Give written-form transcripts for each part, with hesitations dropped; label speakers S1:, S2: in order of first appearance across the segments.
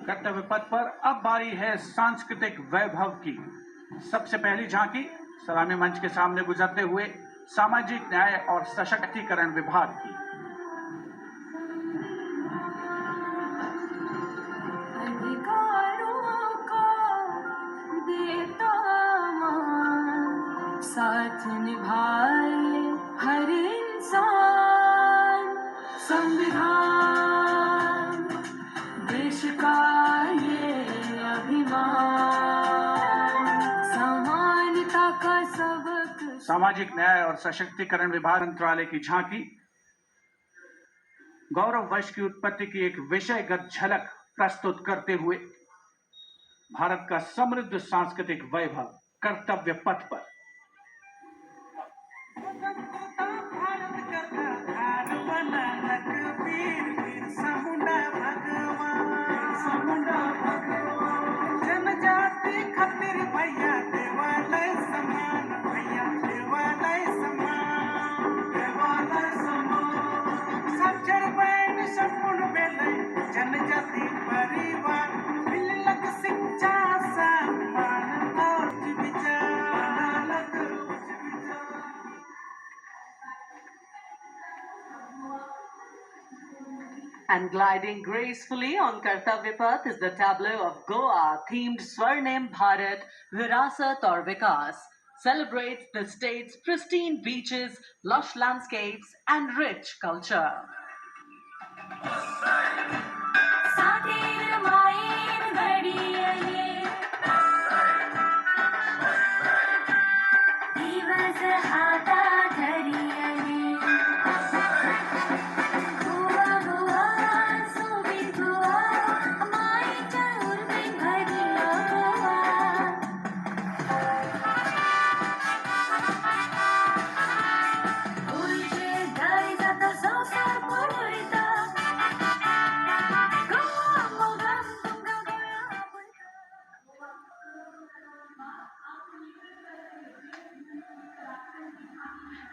S1: कर्तव्य पथ पर अब बारी है सांस्कृतिक वैभव की। सबसे पहली झांकी सलामी मंच के सामने गुजरते हुए सामाजिक न्याय और सशक्तिकरण विभाग की।
S2: साथ निभाए हर इंसान, संविधान देश का ये अभिमान, समानता का सबक।
S1: सामाजिक न्याय और सशक्तिकरण विभाग मंत्रालय की झांकी गौरव वंश की उत्पत्ति की एक विषयगत झलक प्रस्तुत करते हुए भारत का समृद्ध सांस्कृतिक वैभव कर्तव्य पथ पर।
S2: जनजाति खातिर भैया देवालय समान, भैया देवालय समान, देवालय समान। साक्षर बहन संपूर्ण बेले जनजाति परिवार, मिलक शिक्षा सम्मान और विचार।
S3: And gliding gracefully on Kartavya Path is the tableau of Goa themed Swarnim Bharat Virasat aur Vikas. Celebrates the state's pristine beaches, lush landscapes, and rich culture.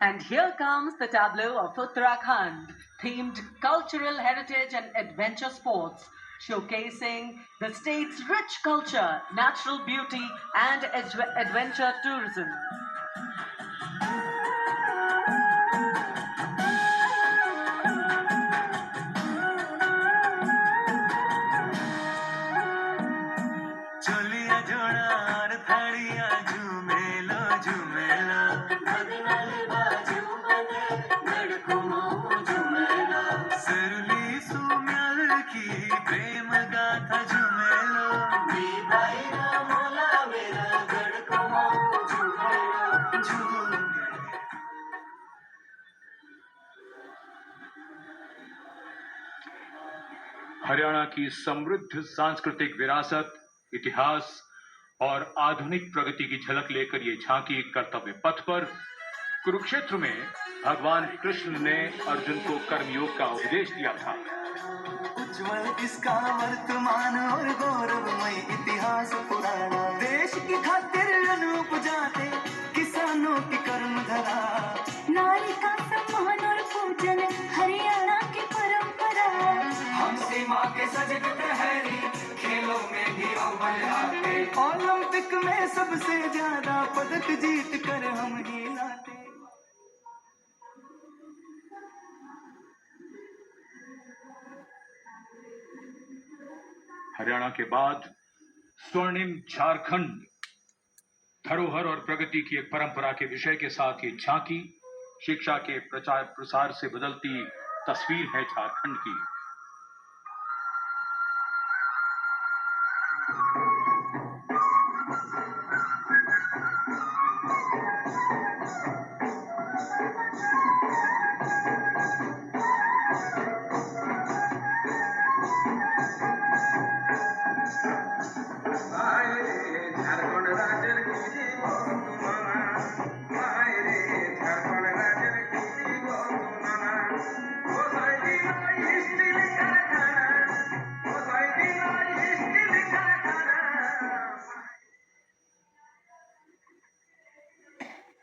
S3: And here comes the tableau of Uttarakhand, themed cultural heritage and adventure sports, showcasing the state's rich culture, natural beauty, and adventure tourism.
S4: Haryana की समृद्ध सांस्कृतिक विरासत, इतिहास और आधुनिक प्रगति की झलक लेकर ये झांकी कर्तव्य पथ पर। कुरुक्षेत्र में भगवान कृष्ण ने अर्जुन को कर्मयोग का उपदेश दिया था।
S2: उज्जवल इसका वर्तमान और गौरवमय इतिहास पुराना, देश की खातिर अनूप जाते किसानों की कर्म धरा, नारी का सम्मान और पूजन हरियाणा की परंपरा। हम सीमा के सजग प्रहरी, खेलों में भी अव्वल आते, ओलंपिक में सबसे ज्यादा पदक जीत कर हम ही लाते।
S4: हरियाणा के बाद स्वर्णिम झारखंड, धरोहर और प्रगति की एक परंपरा के विषय के साथ ये झांकी शिक्षा के प्रचार प्रसार से बदलती तस्वीर है झारखंड की।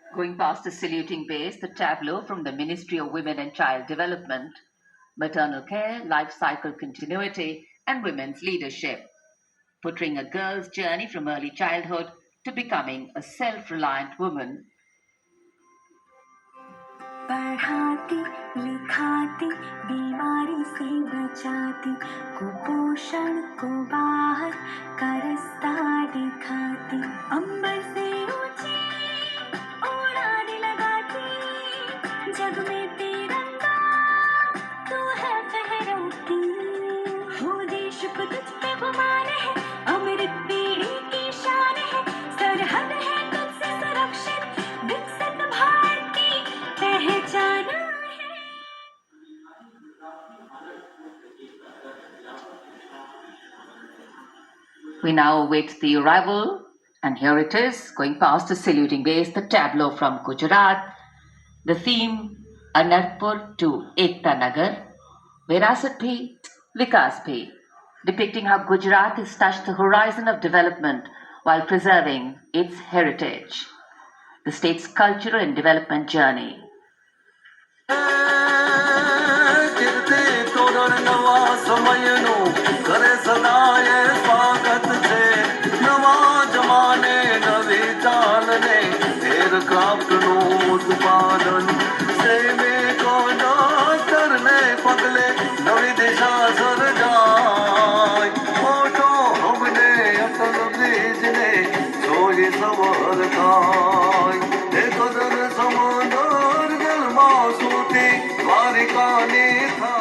S3: Going past the saluting base, the tableau from the Ministry of Women and Child Development, maternal care, life cycle continuity, and women's leadership. portraying a girl's journey from early childhood to becoming a self-reliant woman.
S5: पढ़ाती लिखाती बीमारी से बचाती कुपोषण को बाहर का रास्ता दिखाती अंबर से ऊंची उड़ान लगाती जग में तिरंगा तू है फहराती हो देश को तुझ पे गुमान है अमृत पीढ़ी की शान है सरहद है तुझसे सुरक्षित विकसित भारत की पहचान है
S3: We now await the arrival, and here it is, going past the saluting base, the tableau from Gujarat. The theme, Anarpur to Ekta Nagar, Virasat Bhi, Vikas Bhi, depicting how Gujarat has touched the horizon of development while preserving its heritage, the state's cultural and development journey.
S2: किरते तोरण नवा समय no करे सदाए स्वागत छे नवा जमाने नवी चाल ने फेर क्राफ्ट नो उत्पादन सेवे को नौतर ने पगले नवी दिशा सर्जाय मोटो हमने अटल ब्रिज ने जोई सवर काय एक दर समंदर जल मासूती द्वारिका ने था.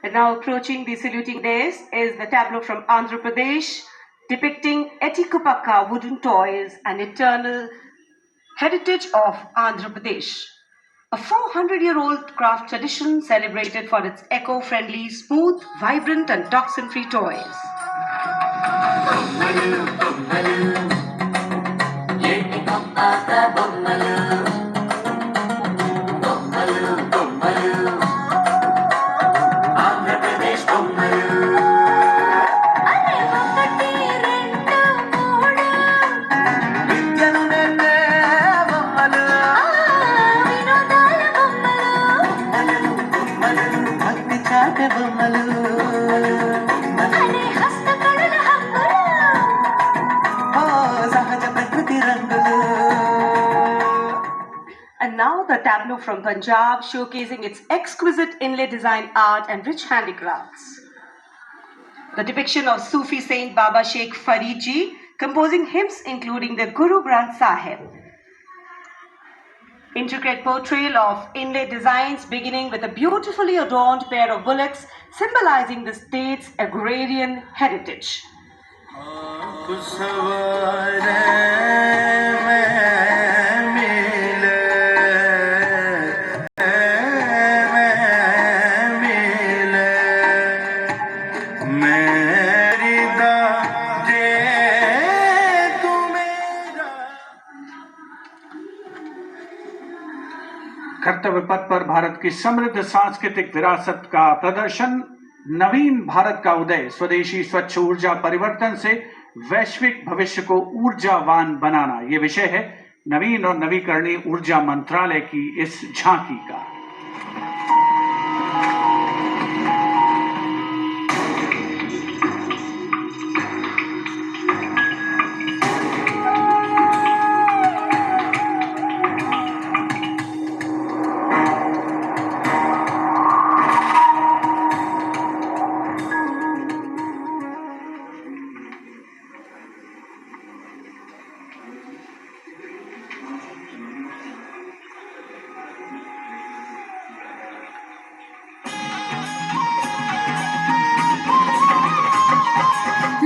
S3: And now approaching the saluting dais is the tableau from Andhra Pradesh, depicting Etikupakka wooden toys, an eternal heritage of Andhra Pradesh. A 400-year-old craft tradition celebrated for its eco-friendly, smooth, vibrant and toxin-free toys.
S2: విద్యను నేర్పే బొమ్మలు భక్తి చాటే బొమ్మలు సహజ ప్రకృతి రంగులు.
S3: And now the tableau from Punjab, showcasing its exquisite inlay design art and rich handicrafts. The depiction of Sufi Saint Baba Sheikh Farid Ji composing hymns including the Guru Granth Sahib. Intricate portrayal of inlay designs beginning with a beautifully adorned pair of bullocks symbolizing the state's agrarian heritage.
S1: कर्तव्य पथ पर भारत की समृद्ध सांस्कृतिक विरासत का प्रदर्शन, नवीन भारत का उदय, स्वदेशी स्वच्छ ऊर्जा परिवर्तन से वैश्विक भविष्य को ऊर्जावान बनाना, ये विषय है नवीन और नवीकरणीय ऊर्जा मंत्रालय की इस झांकी का.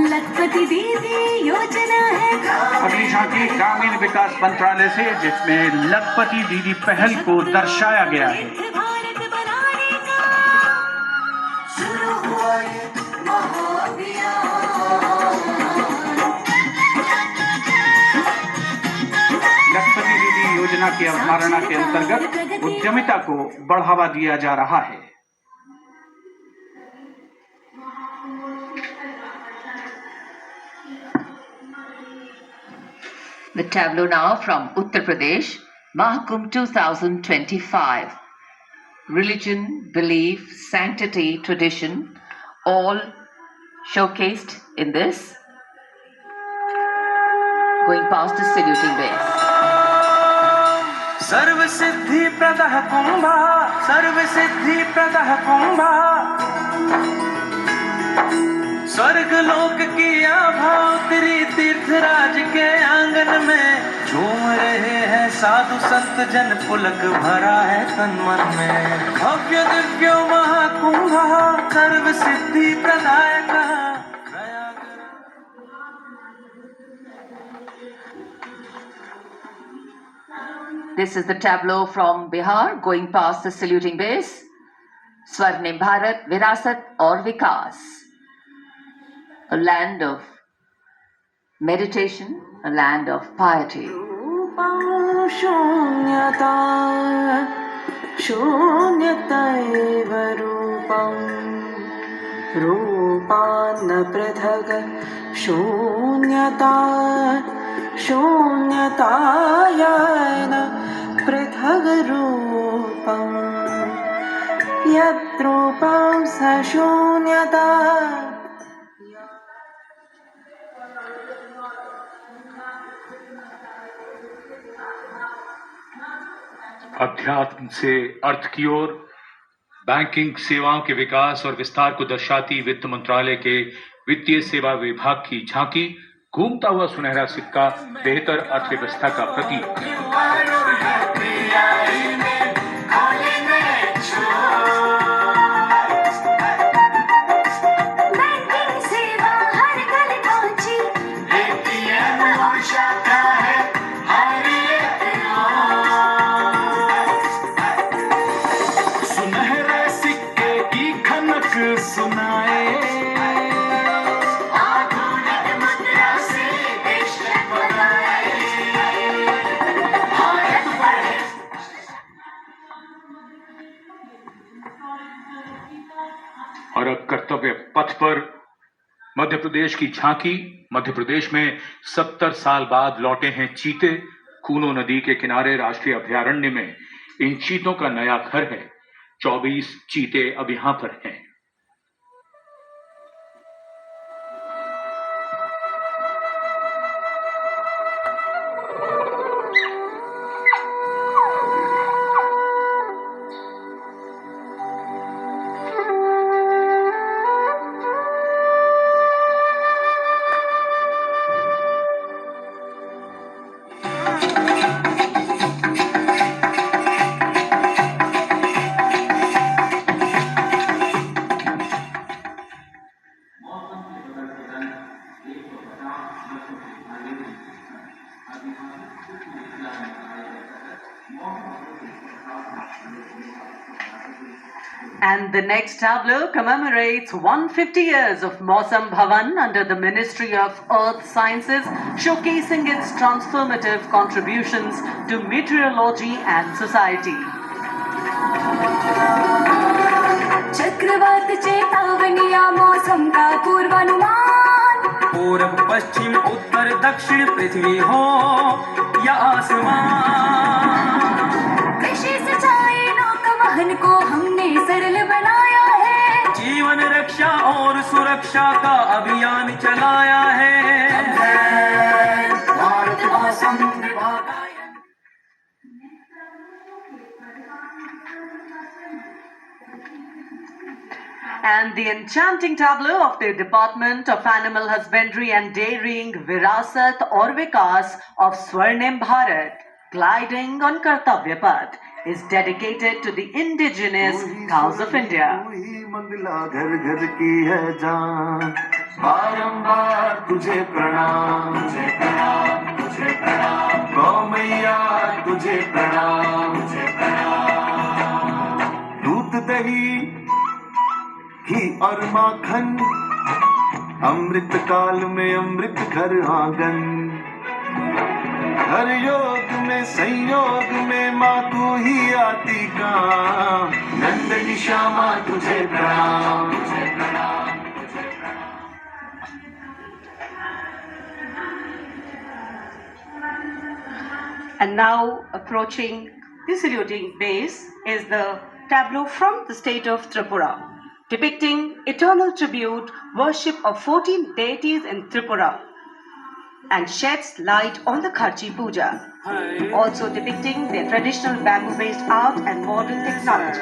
S5: लखपति दीदी योजना है
S1: अगली झांकी ग्रामीण विकास मंत्रालय से, जिसमें लखपति दीदी पहल को दर्शाया गया है.
S5: भारत बनाने का
S2: शुरू हुआ ये महाअभियान.
S1: लखपति दीदी योजना की अवधारणा के अंतर्गत उद्यमिता को बढ़ावा दिया जा रहा है.
S3: The tableau now from Uttar Pradesh, Mahakumbh 2025. Religion, belief, sanctity, tradition, all showcased in this. Going past the saluting base.
S2: सर्व सिद्धि प्रदः कुंभा, सर्व सिद्धि प्रदः कुंभा, स्वर्ग लोक की आभा उतरी तीर्थराज के आंगन में, झूम रहे हैं साधु संत जन, पुलक भरा है तन मन में। भव्य दिव्यो महाकुंभ सर्व सिद्धि प्रदायक।
S3: This is the tableau from Bihar going past the saluting base. Swarnim Bharat, Virasat or Vikas. A land of meditation, a land of piety.
S5: शून्यता शून्यतैव रूपं रूपान्न पृथक् शून्यता शून्यतायन पृथग् रूपं यद्रूपं स शून्यता।
S4: अध्यात्म से अर्थ की ओर, बैंकिंग सेवाओं के विकास और विस्तार को दर्शाती वित्त मंत्रालय के वित्तीय सेवा विभाग की झांकी, घूमता हुआ सुनहरा सिक्का, बेहतर अर्थव्यवस्था का प्रतीक। और अब कर्तव्य पथ पर मध्य प्रदेश की झांकी। मध्य प्रदेश में 70 साल बाद लौटे हैं चीते। कूनो नदी के किनारे राष्ट्रीय अभयारण्य में इन चीतों का नया घर है। 24 चीते अब यहां पर हैं।
S3: And the next tableau commemorates 150 years of Mausam Bhavan under the Ministry of Earth Sciences, showcasing its transformative contributions to meteorology and society.
S5: चक्रवात चेतावनिया मौसम का पूर्वानुमान,
S2: पूर्व पश्चिम उत्तर दक्षिण पृथ्वी हो या आसमान,
S5: कृषि सिंचाई नौकावहन को हमने सरल बनाया है,
S2: जीवन रक्षा और सुरक्षा का अभियान चलाया है। भारत मौसम विभाग।
S3: And the enchanting tableau of the Department of Animal Husbandry and Dairying, Virasat or Vikas of Swarnim Bharat, gliding on Kartavya Path, is dedicated to the indigenous cows of India.
S2: Mangla घर घर की है जान, बारंबार तुझे प्रणाम, तुझे प्रणाम, तुझे प्रणाम, गौ मैया तुझे प्रणाम, तुझे प्रणाम। दूध दही घी और माखन, अमृत काल में अमृत घर आंगन, हर योग में संयोग में माँ तू ही आती काम, नंदनी श्यामा तुझे प्रणाम, तुझे प्रणाम, तुझे प्रणाम।
S3: And now approaching the saluting base is the tableau from the state of Tripura. depicting eternal tribute worship of 14 deities in Tripura, and sheds light on the Kharchi Puja, also depicting their traditional bamboo-based art and modern technology.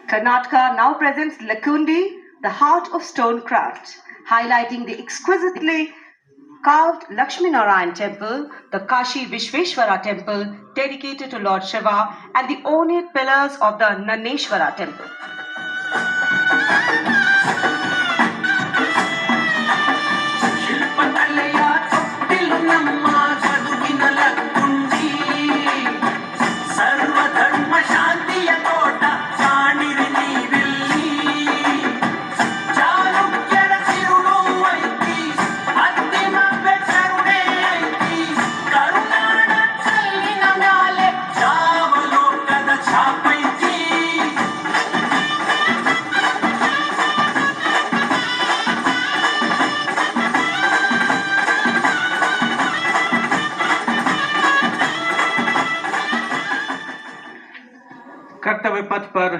S3: Karnataka now presents Lakundi, the heart of stone craft, highlighting the exquisitely carved Lakshmi Narayan temple, the Kashi Vishveshwara temple dedicated to Lord Shiva, and the ornate pillars of the Naneshwara temple.
S1: कर्तव्य पथ पर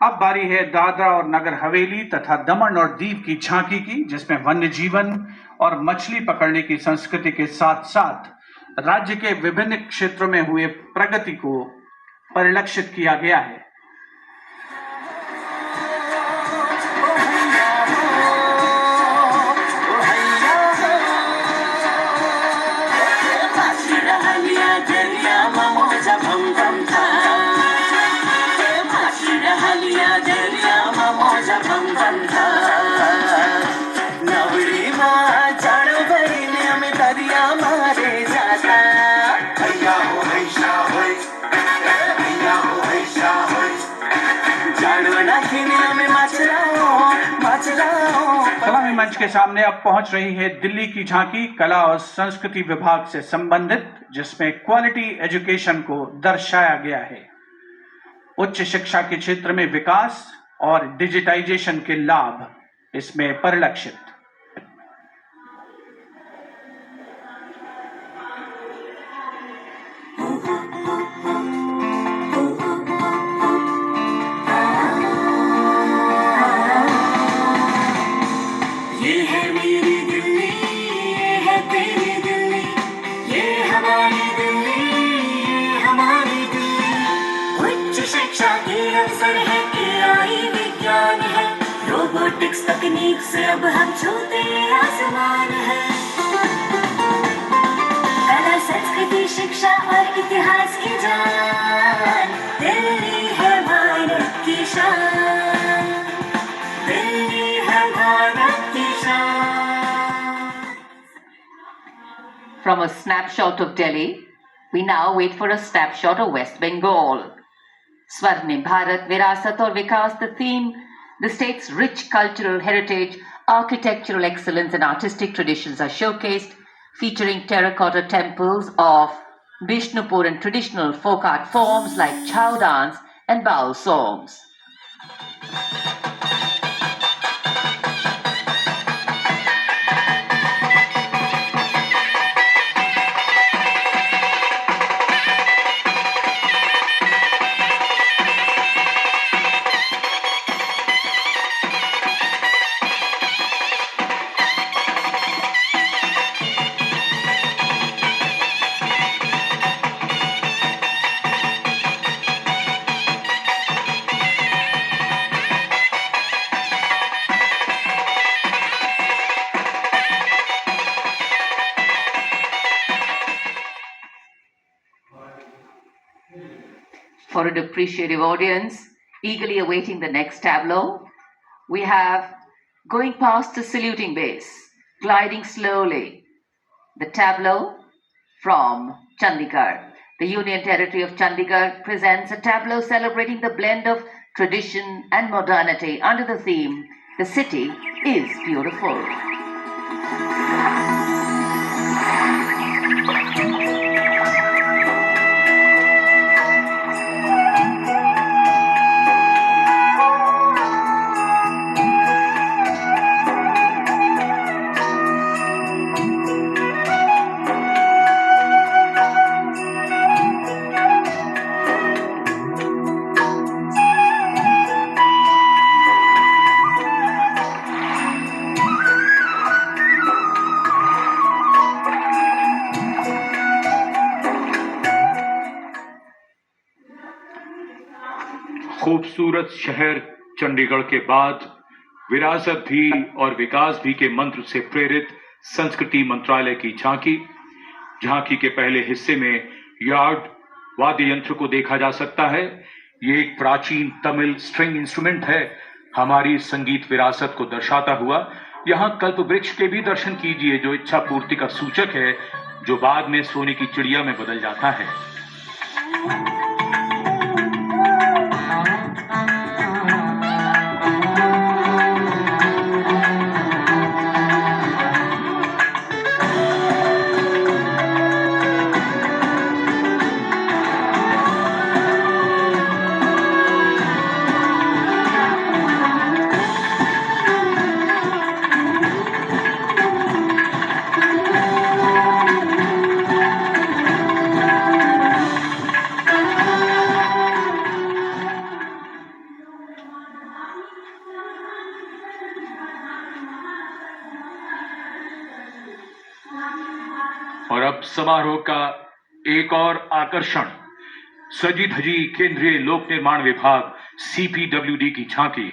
S1: अब बारी है दादरा और नगर हवेली तथा दमन और दीव की झांकी की, जिसमें वन्य जीवन और मछली पकड़ने की संस्कृति के साथ साथ राज्य के विभिन्न क्षेत्रों में हुए प्रगति को परिलक्षित किया गया है। सलामी मंच के सामने अब पहुंच रही है दिल्ली की झांकी कला और संस्कृति विभाग से संबंधित, जिसमें क्वालिटी एजुकेशन को दर्शाया गया है। उच्च शिक्षा के क्षेत्र में विकास और डिजिटाइजेशन के लाभ इसमें परिलक्षित।
S5: तकनीक से अब हम छूते आसमान है। कला संस्कृति शिक्षा और इतिहास की जान, दिल्ली है भारत की शान, दिल्ली है भारत की शान।
S3: From a snapshot of Delhi, we now wait for a snapshot of West Bengal. Swarnim Bharat, Virasat aur Vikas, the theme, the state's rich cultural heritage, architectural excellence and artistic traditions are showcased, featuring terracotta temples of Bishnupur and traditional folk art forms like chow dance and baul songs. For an appreciative audience, eagerly awaiting the next tableau, we have going past the saluting base, gliding slowly, the tableau from Chandigarh. The Union Territory of Chandigarh presents a tableau celebrating the blend of tradition and modernity under the theme The city is beautiful.
S4: खूबसूरत शहर चंडीगढ़ के बाद विरासत भी और विकास भी के मंत्र से प्रेरित संस्कृति मंत्रालय की झांकी के पहले हिस्से में यार्ड वाद्य यंत्र को देखा जा सकता है। ये एक प्राचीन तमिल स्ट्रिंग इंस्ट्रूमेंट है, हमारी संगीत विरासत को दर्शाता हुआ। यहाँ कल्प वृक्ष के भी दर्शन कीजिए, जो इच्छा पूर्ति का सूचक है, जो बाद में सोने की चिड़िया में बदल जाता है। और अब समारोह का एक और आकर्षण, सजी धजी केंद्रीय लोक निर्माण विभाग CPWD की झांकी।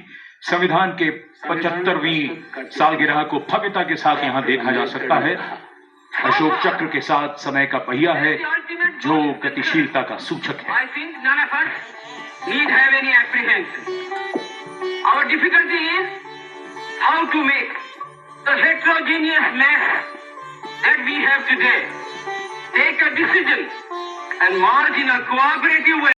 S4: संविधान के 75वीं सालगिरह को भव्यता के साथ यहाँ देखा जा सकता है। अशोक चक्र के साथ समय का पहिया है, जो गतिशीलता का सूचक है।
S6: I think none of us need have any apprehension. Our difficulty is how to make the heterogeneous mass that we have today take a decision and march in a cooperative way.